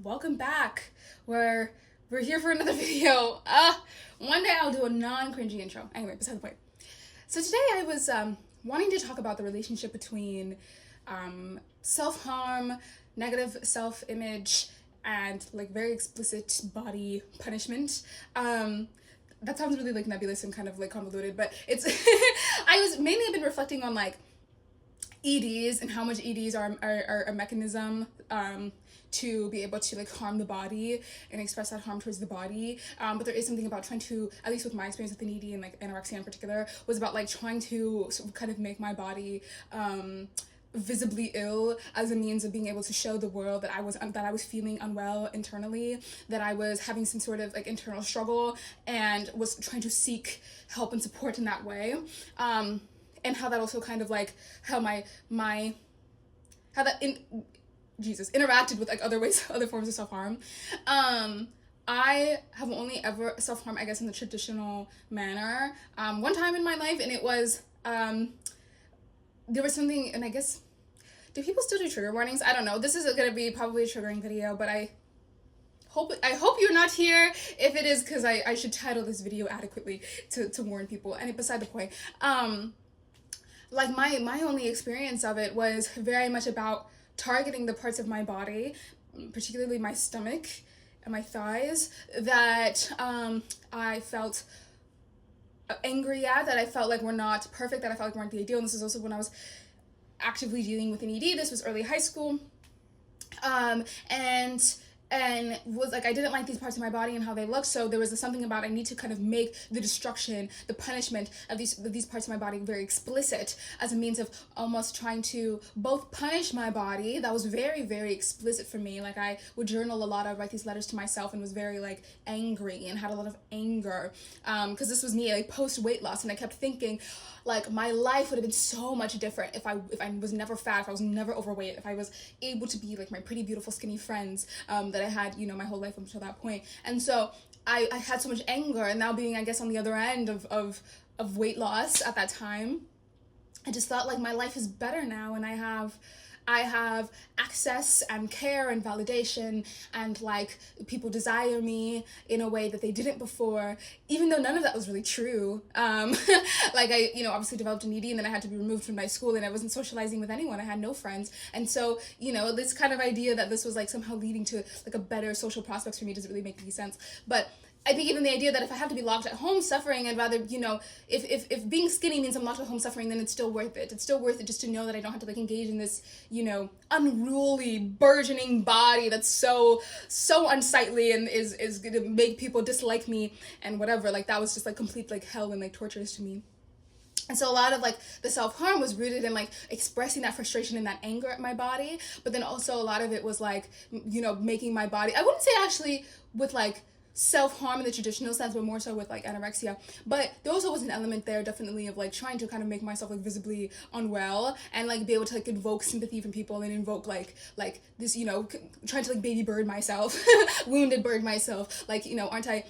welcome back. We're here for another video. One day I'll do a non-cringy intro. Anyway, beside the point. So today I was wanting to talk about the relationship between self-harm, negative self-image, and like very explicit body punishment. That sounds really like nebulous and kind of like convoluted, but it's I was mainly been reflecting on like EDs and how much EDs are a mechanism to be able to like harm the body and express that harm towards the body. But there is something about trying to, at least with my experience with an ED and like anorexia in particular, was about like trying to sort of kind of make my body visibly ill as a means of being able to show the world that I was feeling unwell internally, that I was having some sort of like internal struggle and was trying to seek help and support in that way. And how that also kind of like how interacted with like other forms of self-harm. I have only ever self-harm, I guess, in the traditional manner, one time in my life, and it was there was something, and I guess, do people still do trigger warnings? I don't know. This is gonna be probably a triggering video, but I hope you're not here. If it is, because I should title this video adequately to warn people. And beside the point, like my only experience of it was very much about targeting the parts of my body, particularly my stomach and my thighs, that I felt angry at, that I felt like were not perfect, that I felt like weren't the ideal. And this is also when I was actively dealing with an ED. This was early high school. And was like, I didn't like these parts of my body and how they looked, so there was something about I need to kind of make the destruction, the punishment of these parts of my body very explicit, as a means of almost trying to both punish my body. That was very, very explicit for me. Like, I would journal a lot, I would write these letters to myself, and was very like angry and had a lot of anger, because this was me like post weight loss, and I kept thinking like my life would have been so much different if I was never fat, if I was never overweight, if I was able to be like my pretty beautiful skinny friends that I had, you know, my whole life up until that point. And so I had so much anger, and now being, I guess, on the other end of weight loss at that time, I just thought like my life is better now, and I have access and care and validation, and like people desire me in a way that they didn't before, even though none of that was really true. Like I, you know, obviously developed an ED, and then I had to be removed from my school, and I wasn't socializing with anyone. I had no friends. And so, you know, this kind of idea that this was like somehow leading to like a better social prospects for me doesn't really make any sense. But I think even the idea that if I have to be locked at home suffering, I'd rather, you know, if being skinny means I'm locked at home suffering, then it's still worth it. It's still worth it just to know that I don't have to like engage in this, you know, unruly, burgeoning body that's so unsightly and is gonna make people dislike me and whatever. Like, that was just like complete like hell and like torturous to me. And so a lot of like the self-harm was rooted in like expressing that frustration and that anger at my body, but then also a lot of it was like, you know, making my body, I wouldn't say actually with like self-harm in the traditional sense, but more so with like anorexia. But there also was an element there definitely of like trying to kind of make myself like visibly unwell, and like be able to like invoke sympathy from people, and invoke like this, you know, trying to like baby bird myself, wounded bird myself, like, you know, aren't I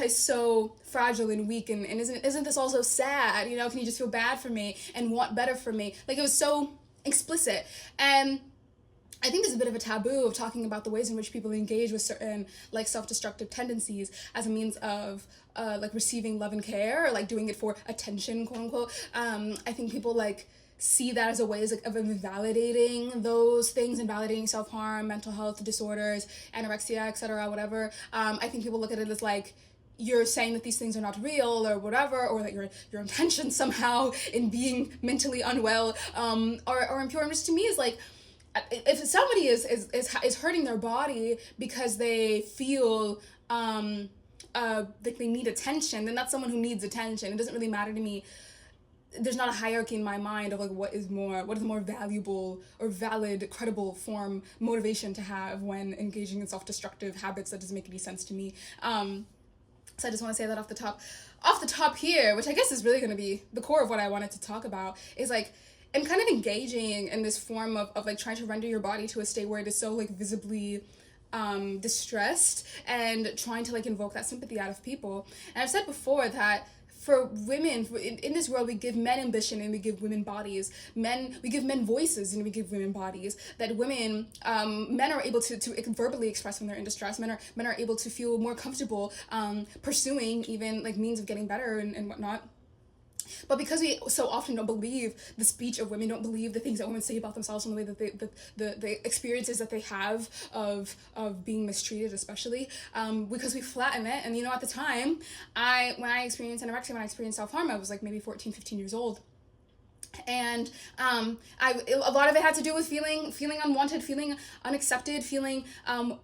so fragile and weak, and isn't this also sad, you know, can you just feel bad for me and want better for me? Like, it was so explicit. And I think there's a bit of a taboo of talking about the ways in which people engage with certain like self-destructive tendencies as a means of like receiving love and care, or like doing it for attention, quote unquote. I think people like see that as a way of invalidating those things, invalidating self-harm, mental health disorders, anorexia, etc., whatever. I think people look at it as like, you're saying that these things are not real or whatever, or that your intentions somehow in being mentally unwell are impure. And which to me is like, if somebody is hurting their body because they feel like they need attention, then that's someone who needs attention. It doesn't really matter to me. There's not a hierarchy in my mind of like what is more valuable or valid, credible form motivation to have when engaging in self-destructive habits. That doesn't make any sense to me. So I just want to say that off the top here, which I guess is really going to be the core of what I wanted to talk about, is like, and kind of engaging in this form of like trying to render your body to a state where it is so like visibly distressed, and trying to like invoke that sympathy out of people. And I've said before that for women, in this world, we give men ambition and we give women bodies. We give men voices and we give women bodies. That men are able to verbally express when they're in distress. Men are able to feel more comfortable pursuing even like means of getting better and whatnot. But because we so often don't believe the speech of women, don't believe the things that women say about themselves, and the way that the experiences that they have of being mistreated, especially because we flatten it. And at the time, when I experienced anorexia, when I experienced self-harm, I was like maybe 14, 15 years old. And a lot of it had to do with feeling unwanted, feeling unaccepted, feeling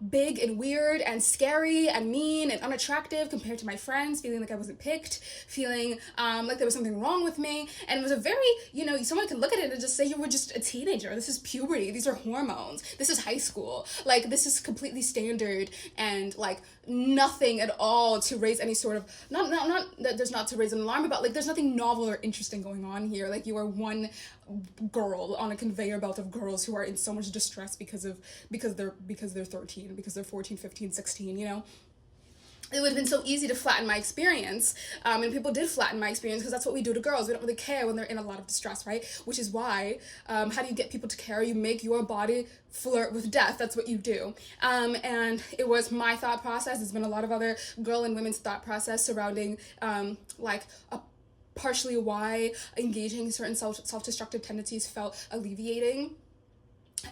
big and weird and scary and mean and unattractive compared to my friends, feeling like I wasn't picked, feeling like there was something wrong with me. And it was a very, someone can look at it and just say, you were just a teenager. This is puberty. These are hormones. This is high school. Like, this is completely standard and like nothing at all to raise any sort of, not that there's not to raise an alarm about, like, there's nothing novel or interesting going on here. Like, you are one girl on a conveyor belt of girls who are in so much distress because they're 13, because they're 14, 15, 16, It would have been so easy to flatten my experience, and people did flatten my experience because that's what we do to girls. We don't really care when they're in a lot of distress, right? Which is why, how do you get people to care? You make your body flirt with death. That's what you do. And it was my thought process. There's been a lot of other girl and women's thought process surrounding, partially why engaging in certain self-destructive tendencies felt alleviating.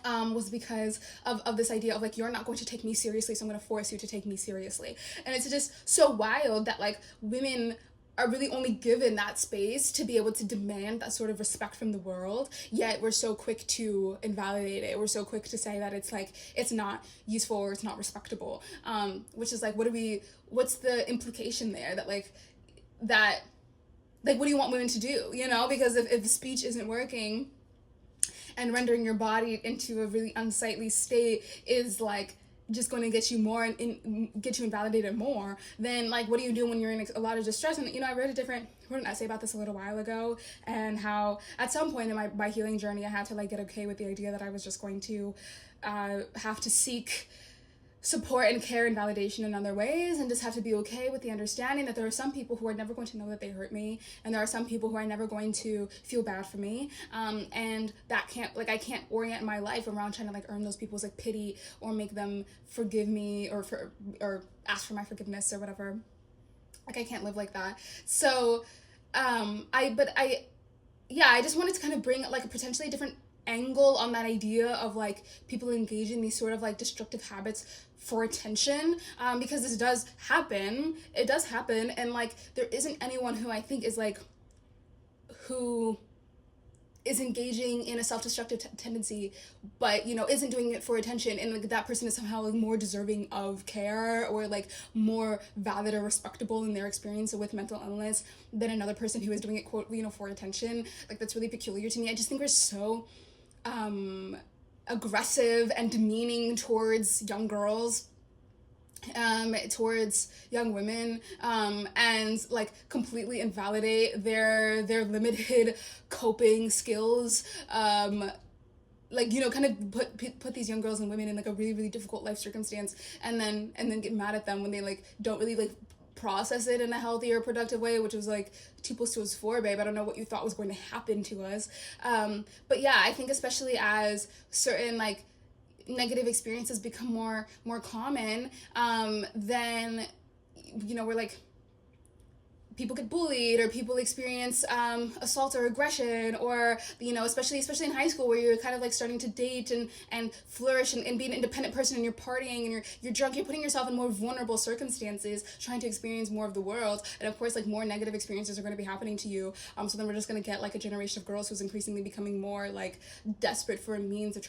Was because of this idea of like, you're not going to take me seriously, so I'm going to force you to take me seriously. And it's just so wild that like women are really only given that space to be able to demand that sort of respect from the world, yet we're so quick to invalidate it. We're so quick to say that it's like, it's not useful or it's not respectable, which is like, what's the implication there? Like, what do you want women to do, because if the speech isn't working and rendering your body into a really unsightly state is like just going to get you more and get you invalidated more, then like, what do you do when you're in a lot of distress? And I wrote an essay about this a little while ago, and how at some point in my healing journey I had to like get okay with the idea that I was just going to have to seek support and care and validation in other ways, and just have to be okay with the understanding that there are some people who are never going to know that they hurt me, and there are some people who are never going to feel bad for me, and that I can't orient my life around trying to like earn those people's like pity or make them forgive me or ask for my forgiveness or whatever. Like, I can't live like that. So I just wanted to kind of bring like a potentially different angle on that idea of like people engage in these sort of like destructive habits for attention, because this does happen. It does happen, and like there isn't anyone who I think is like who is engaging in a self-destructive tendency, but isn't doing it for attention, and like that person is somehow like more deserving of care or like more valid or respectable in their experience with mental illness than another person who is doing it, quote, for attention. Like, that's really peculiar to me. I just think we're so aggressive and demeaning towards young girls, towards young women, and like completely invalidate their limited coping skills, kind of put these young girls and women in like a really, really difficult life circumstance, and then get mad at them when they like don't really like process it in a healthy or productive way, which was like, T+2 is 4, babe. I don't know what you thought was going to happen to us. But yeah, I think especially as certain like negative experiences become more common, then we're like, people get bullied, or people experience assault or aggression, or especially in high school, where you're kind of like starting to date and flourish and be an independent person, and you're partying and you're drunk, you're putting yourself in more vulnerable circumstances, trying to experience more of the world, and of course like more negative experiences are going to be happening to you. So then we're just going to get like a generation of girls who's increasingly becoming more like desperate for a means of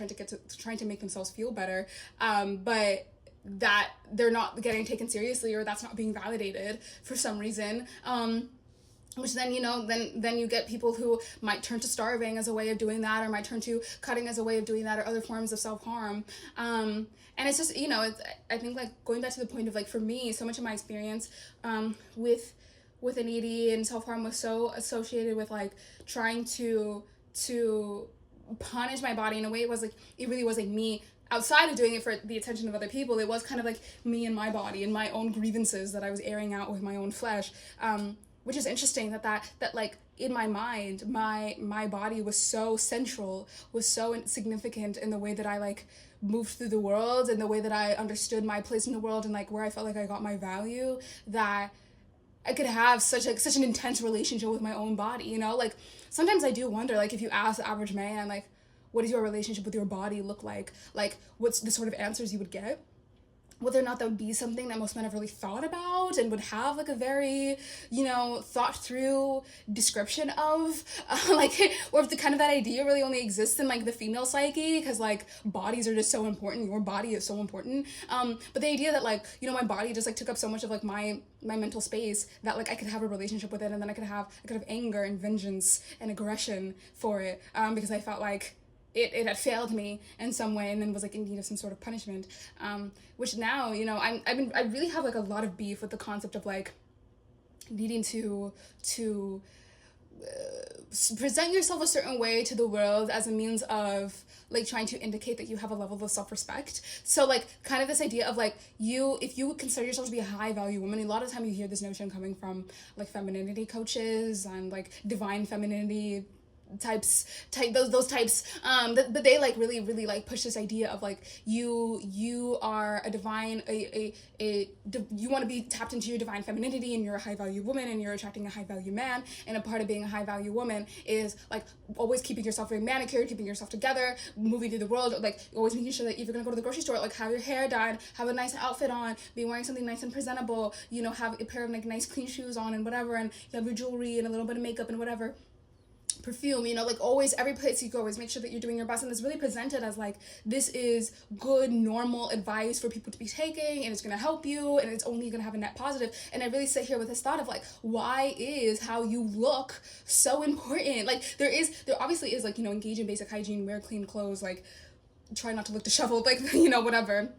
trying to make themselves feel better, but that they're not getting taken seriously, or that's not being validated for some reason, which then then you get people who might turn to starving as a way of doing that, or might turn to cutting as a way of doing that, or other forms of self-harm, and it's just I think like going back to the point of like, for me, so much of my experience with an ED and self-harm was so associated with like trying to punish my body in a way. It really was like me, outside of doing it for the attention of other people. It was kind of like me and my body and my own grievances that I was airing out with my own flesh. which is interesting that like in my mind, my body was so central, was so significant in the way that I like moved through the world and the way that I understood my place in the world and like where I felt like I got my value, that I could have such an intense relationship with my own body, you know? Like sometimes I do wonder, like if you ask the average man, like, what does your relationship with your body look like? Like what's the sort of answers you would get? Whether or not that would be something that most men have really thought about and would have like a very, you know, thought through description of, like, or if the kind of that idea really only exists in like the female psyche, because like bodies are just so important, your body is so important. But the idea that like, you know, my body just like took up so much of like my mental space that like I could have a relationship with it, and then I could have anger and vengeance and aggression for it, because I felt like it had failed me in some way and then was like in need of some sort of punishment, which now, you know, I really have like a lot of beef with the concept of like needing to present yourself a certain way to the world as a means of like trying to indicate that you have a level of self-respect. So like kind of this idea of like if you consider yourself to be a high value woman, a lot of time you hear this notion coming from like femininity coaches and like divine femininity those types, that they like really like push this idea of like you are a divine, you want to be tapped into your divine femininity, and you're a high value woman and you're attracting a high value man, and a part of being a high value woman is like always keeping yourself very manicured, keeping yourself together, moving through the world, like always making sure that if you're gonna go to the grocery store, like have your hair done, have a nice outfit on, be wearing something nice and presentable, you know, have a pair of like nice clean shoes on and whatever, and you have your jewelry and a little bit of makeup and whatever, perfume, you know, like always every place you go, always make sure that you're doing your best, and it's really presented as like this is good normal advice for people to be taking, and it's going to help you, and it's only going to have a net positive. And I really sit here with this thought of like, why is how you look so important? Like there obviously is like, you know, engage in basic hygiene, wear clean clothes, like try not to look disheveled, like, you know, whatever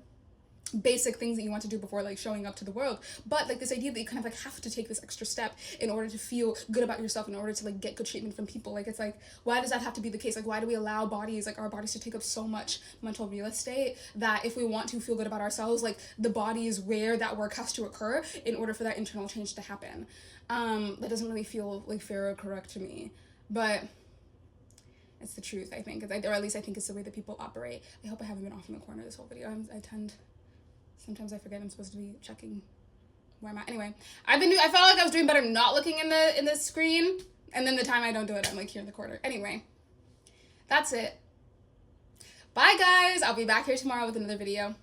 basic things that you want to do before like showing up to the world. But like this idea that you kind of like have to take this extra step in order to feel good about yourself, in order to like get good treatment from people, like it's like, why does that have to be the case? Like why do we allow bodies, like our bodies, to take up so much mental real estate, that if we want to feel good about ourselves, like the body is where that work has to occur in order for that internal change to happen? That doesn't really feel like fair or correct to me, but it's the truth, I think, or at least I think it's the way that people operate. I hope I haven't been off in the corner this whole video. Sometimes I forget I'm supposed to be checking where I'm at. Anyway, I felt like I was doing better not looking in the screen, and then the time I don't do it, I'm like here in the corner. Anyway, that's it. Bye guys, I'll be back here tomorrow with another video.